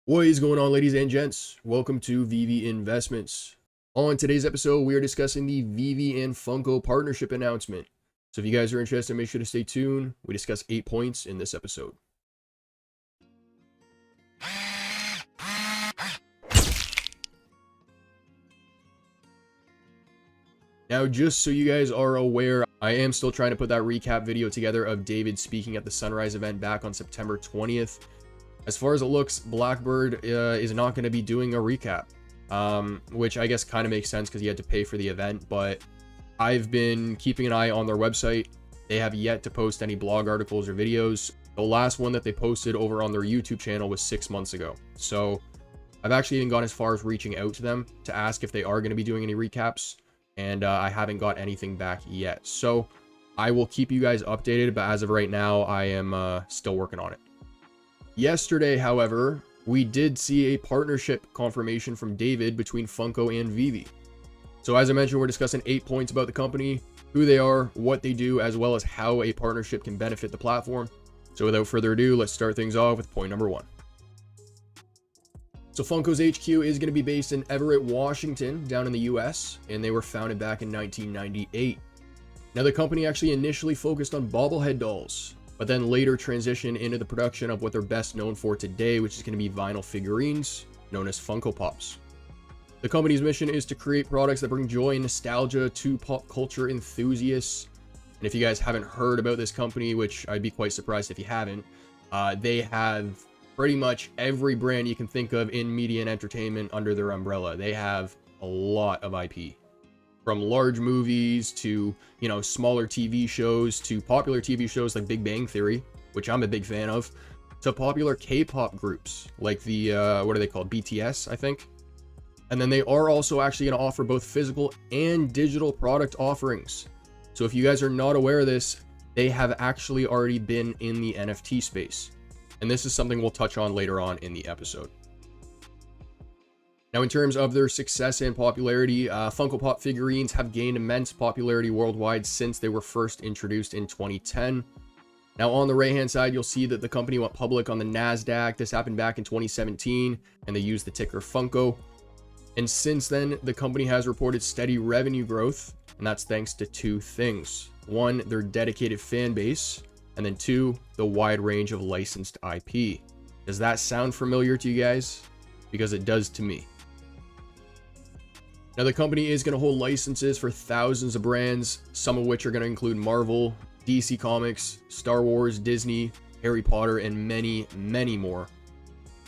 What is going on, ladies and gents? Welcome to VeVe Investments. On today's episode, we are discussing the VeVe and Funko partnership announcement. So if you guys are interested, make sure to stay tuned. We discuss 8 points in this episode. Now, just so you guys are aware, I am still trying to put that recap video together of David speaking at the Sunrise event back on September 20th. As far as it looks, Blackbird is not going to be doing a recap, which I guess kind of makes sense because he had to pay for the event, but I've been keeping an eye on their website. They have yet to post any blog articles or videos. The last one that they posted over on their YouTube channel was 6 months ago. So I've actually even gone as far as reaching out to them to ask if they are going to be doing any recaps, and I haven't got anything back yet. So I will keep you guys updated, but as of right now, I am still working on it. Yesterday, however, we did see a partnership confirmation from David between Funko and VeVe. So as I mentioned, we're discussing 8 points about the company, who they are, what they do, as well as how a partnership can benefit the platform. So without further ado, let's start things off with point number 1. So Funko's HQ is going to be based in Everett, Washington, down in the US, and they were founded back in 1998. Now, the company actually initially focused on bobblehead dolls, but then later transitioned into the production of what they're best known for today, which is going to be vinyl figurines, known as Funko Pops. The company's mission is to create products that bring joy and nostalgia to pop culture enthusiasts. And if you guys haven't heard about this company, which I'd be quite surprised if you haven't, they have pretty much every brand you can think of in media and entertainment under their umbrella. They have a lot of IP. From large movies to, smaller TV shows to popular TV shows like Big Bang Theory, which I'm a big fan of, to popular K-pop groups like the, what are they called? BTS, I think. And then they are also actually going to offer both physical and digital product offerings. So if you guys are not aware of this, they have actually already been in the NFT space. And this is something we'll touch on later on in the episode. Now, in terms of their success and popularity, Funko Pop figurines have gained immense popularity worldwide since they were first introduced in 2010. Now, on the right-hand side, you'll see that the company went public on the NASDAQ. This happened back in 2017, and they used the ticker Funko. And since then, the company has reported steady revenue growth, and that's thanks to 2 things. 1, their dedicated fan base, and then 2, the wide range of licensed IP. Does that sound familiar to you guys? Because it does to me. Now, the company is going to hold licenses for thousands of brands, some of which are going to include Marvel, DC Comics, Star Wars, Disney, Harry Potter, and many, many more.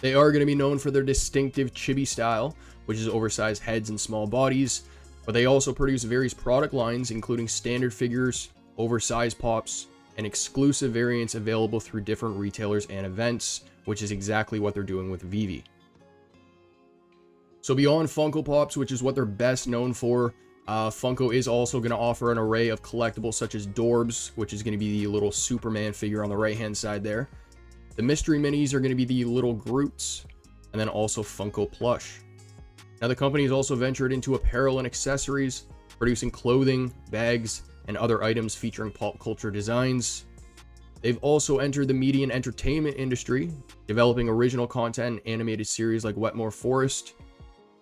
They are going to be known for their distinctive chibi style, which is oversized heads and small bodies, but they also produce various product lines, including standard figures, oversized pops, and exclusive variants available through different retailers and events, which is exactly what they're doing with VeVe. So beyond Funko Pops, which is what they're best known for, Funko is also going to offer an array of collectibles such as Dorbs, which is going to be the little Superman figure on the right-hand side there. The mystery minis are going to be the little Groots, and then also Funko Plush. Now, the company has also ventured into apparel and accessories, producing clothing, bags, and other items featuring pop culture designs. They've also entered the media and entertainment industry, developing original content and animated series like Wetmore Forest.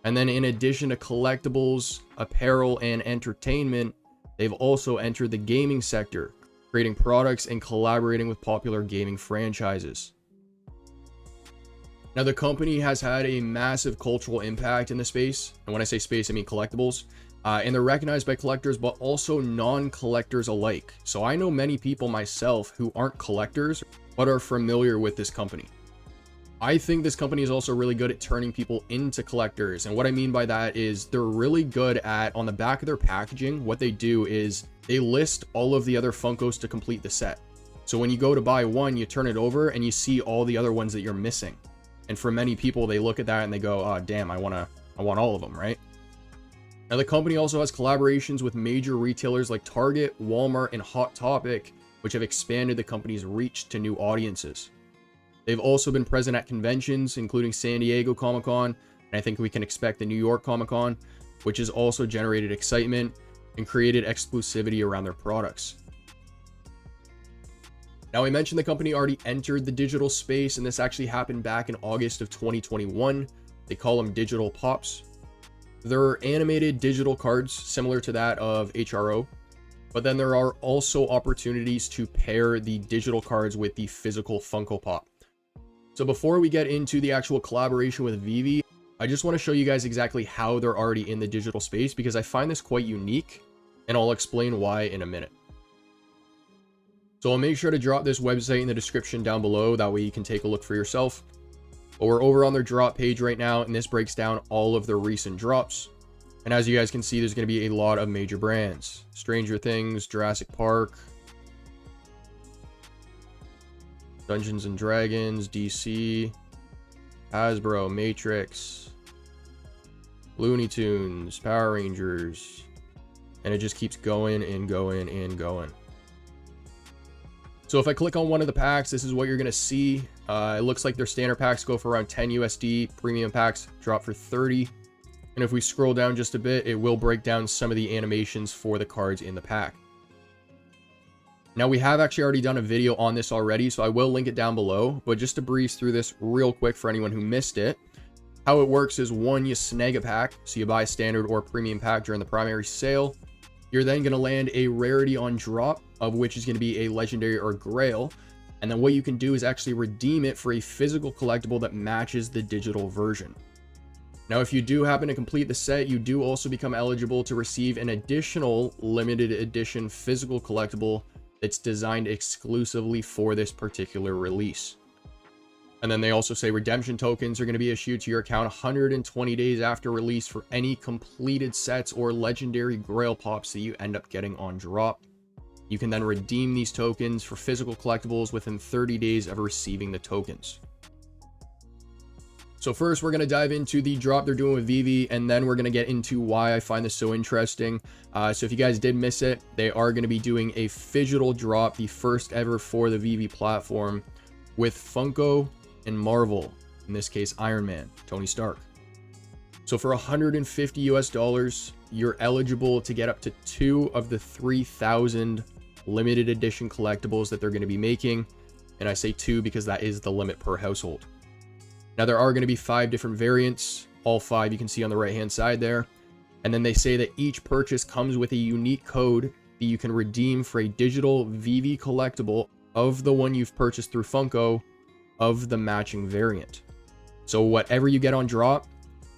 And then in addition to collectibles, apparel, and entertainment, they've also entered the gaming sector, creating products and collaborating with popular gaming franchises. Now, the company has had a massive cultural impact in the space. And when I say space, I mean collectibles. And they're recognized by collectors, but also non-collectors alike. So I know many people myself who aren't collectors, but are familiar with this company. I think this company is also really good at turning people into collectors. And what I mean by that is they're really good at, on the back of their packaging, what they do is they list all of the other Funkos to complete the set. So when you go to buy one, you turn it over and you see all the other ones that you're missing. And for many people, they look at that and they go, oh, damn, I want all of them, right? Now, the company also has collaborations with major retailers like Target, Walmart, and Hot Topic, which have expanded the company's reach to new audiences. They've also been present at conventions, including San Diego Comic-Con, and I think we can expect the New York Comic-Con, which has also generated excitement and created exclusivity around their products. Now, I mentioned the company already entered the digital space, and this actually happened back in August of 2021. They call them digital pops. They're animated digital cards similar to that of HRO, but then there are also opportunities to pair the digital cards with the physical Funko Pop. So before we get into the actual collaboration with VeVe, I just want to show you guys exactly how they're already in the digital space, because I find this quite unique, and I'll explain why in a minute. So I'll make sure to drop this website in the description down below, that way you can take a look for yourself. But we're over on their drop page right now, and this breaks down all of their recent drops. And as you guys can see, there's going to be a lot of major brands. Stranger Things, Jurassic Park, Dungeons and Dragons, DC, Hasbro, Matrix, Looney Tunes, Power Rangers, and it just keeps going and going and going. So if I click on one of the packs, this is what you're going to see. It looks like their standard packs go for around 10 USD, premium packs drop for 30. And if we scroll down just a bit, it will break down some of the animations for the cards in the pack. Now, we have actually already done a video on this already, so I will link it down below. But just to breeze through this real quick for anyone who missed it, how it works is, one, you snag a pack. So you buy a standard or premium pack during the primary sale. You're then going to land a rarity on drop, of which is going to be a legendary or grail. And then what you can do is actually redeem it for a physical collectible that matches the digital version. Now, if you do happen to complete the set, you do also become eligible to receive an additional limited edition physical collectible that's designed exclusively for this particular release. And then they also say redemption tokens are going to be issued to your account 120 days after release for any completed sets or legendary grail pops that you end up getting on drop. You can then redeem these tokens for physical collectibles within 30 days of receiving the tokens. So first, we're going to dive into the drop they're doing with VeVe, and then we're going to get into why I find this so interesting. So if you guys did miss it, they are going to be doing a Phigital drop, the first ever for the VeVe platform, with Funko and Marvel, in this case Iron Man, Tony Stark. So for $150 US, you're eligible to get up to 2 of the 3,000 limited edition collectibles that they're going to be making. And I say 2 because that is the limit per household. Now, there are going to be 5 different variants, all 5 you can see on the right hand side there. And then they say that each purchase comes with a unique code that you can redeem for a digital VeVe collectible of the one you've purchased through Funko of the matching variant. So whatever you get on drop,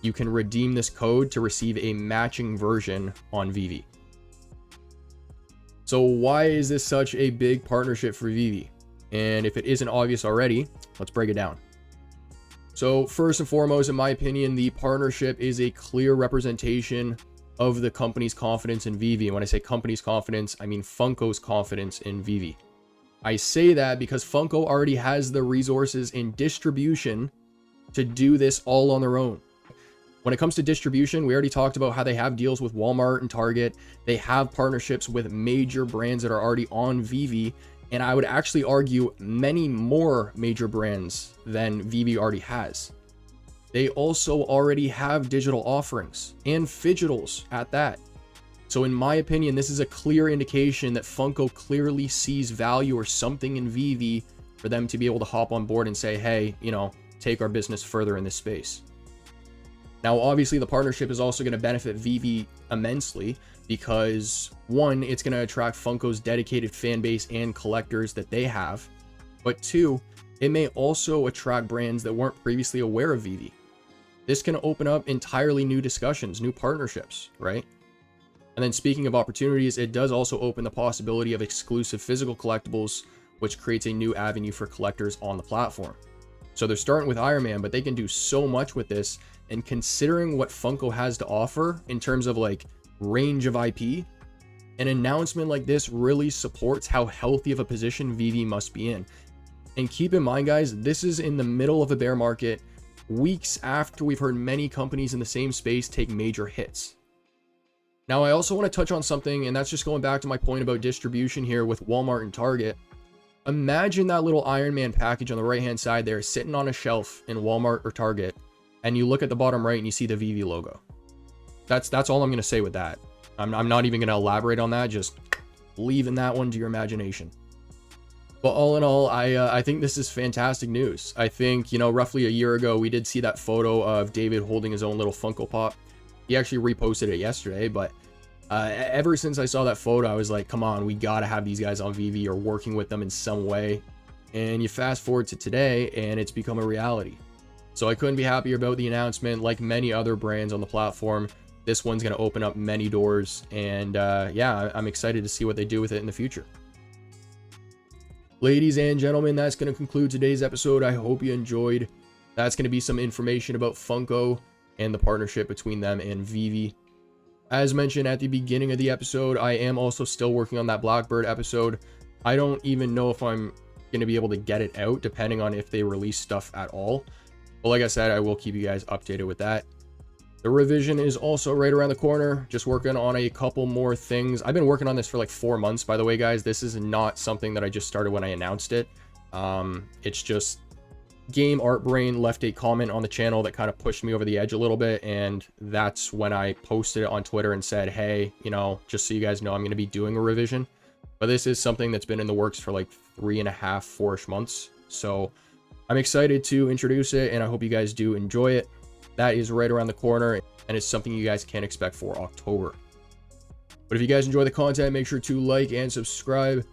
you can redeem this code to receive a matching version on VeVe. So why is this such a big partnership for VeVe? And if it isn't obvious already, let's break it down. So first and foremost, in my opinion, the partnership is a clear representation of the company's confidence in VeVe. And when I say company's confidence, I mean Funko's confidence in VeVe. I say that because Funko already has the resources and distribution to do this all on their own. When it comes to distribution, we already talked about how they have deals with Walmart and Target. They have partnerships with major brands that are already on VeVe. And I would actually argue many more major brands than VeVe already has. They also already have digital offerings and Phigitals at that. So in my opinion, this is a clear indication that Funko clearly sees value or something in VeVe for them to be able to hop on board and say, hey, you know, take our business further in this space. Now, obviously, the partnership is also going to benefit VeVe immensely because, one, it's going to attract Funko's dedicated fan base and collectors that they have. But two, it may also attract brands that weren't previously aware of VeVe. This can open up entirely new discussions, new partnerships, right? And then speaking of opportunities, it does also open the possibility of exclusive physical collectibles, which creates a new avenue for collectors on the platform. So they're starting with Iron Man, but they can do so much with this. And considering what Funko has to offer in terms of like range of IP, an announcement like this really supports how healthy of a position VeVe must be in. And keep in mind, guys, this is in the middle of a bear market, weeks after we've heard many companies in the same space take major hits. Now, I also want to touch on something, and that's just going back to my point about distribution here with Walmart and Target. Imagine that little Iron Man package on the right-hand side there sitting on a shelf in Walmart or Target, and you look at the bottom right and you see the VeVe logo. That's all I'm going to say with that. I'm not even going to elaborate on that, just leaving that one to your imagination. But all in all, I think this is fantastic news. I think, you know, roughly a year ago, we did see that photo of David holding his own little Funko Pop. He actually reposted it yesterday, but ever since I saw that photo, I was like, come on, we got to have these guys on VeVe or working with them in some way. And you fast forward to today, and it's become a reality. So I couldn't be happier about the announcement. Like many other brands on the platform, this one's going to open up many doors. And yeah, I'm excited to see what they do with it in the future. Ladies and gentlemen, that's going to conclude today's episode. I hope you enjoyed. That's going to be some information about Funko and the partnership between them and VeVe. As mentioned at the beginning of the episode, I am also still working on that Blackbird episode. I don't even know if I'm going to be able to get it out, depending on if they release stuff at all. But like I said, I will keep you guys updated with that. The revision is also right around the corner. Just working on a couple more things. I've been working on this for like 4 months, by the way, guys. This is not something that I just started when I announced it. It's just Game Art Brain left a comment on the channel that kind of pushed me over the edge a little bit, and that's when I posted it on Twitter and said, hey, you know, just so you guys know, I'm going to be doing a revision. But this is something that's been in the works for like 3.5, 4-ish months. So I'm excited to introduce it, and I hope you guys do enjoy it. That is right around the corner, and it's something you guys can expect for October. But if you guys enjoy the content, make sure to like and subscribe.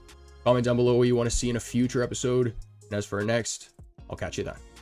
Comment down below what you want to see in a future episode. And as for our next, I'll catch you then.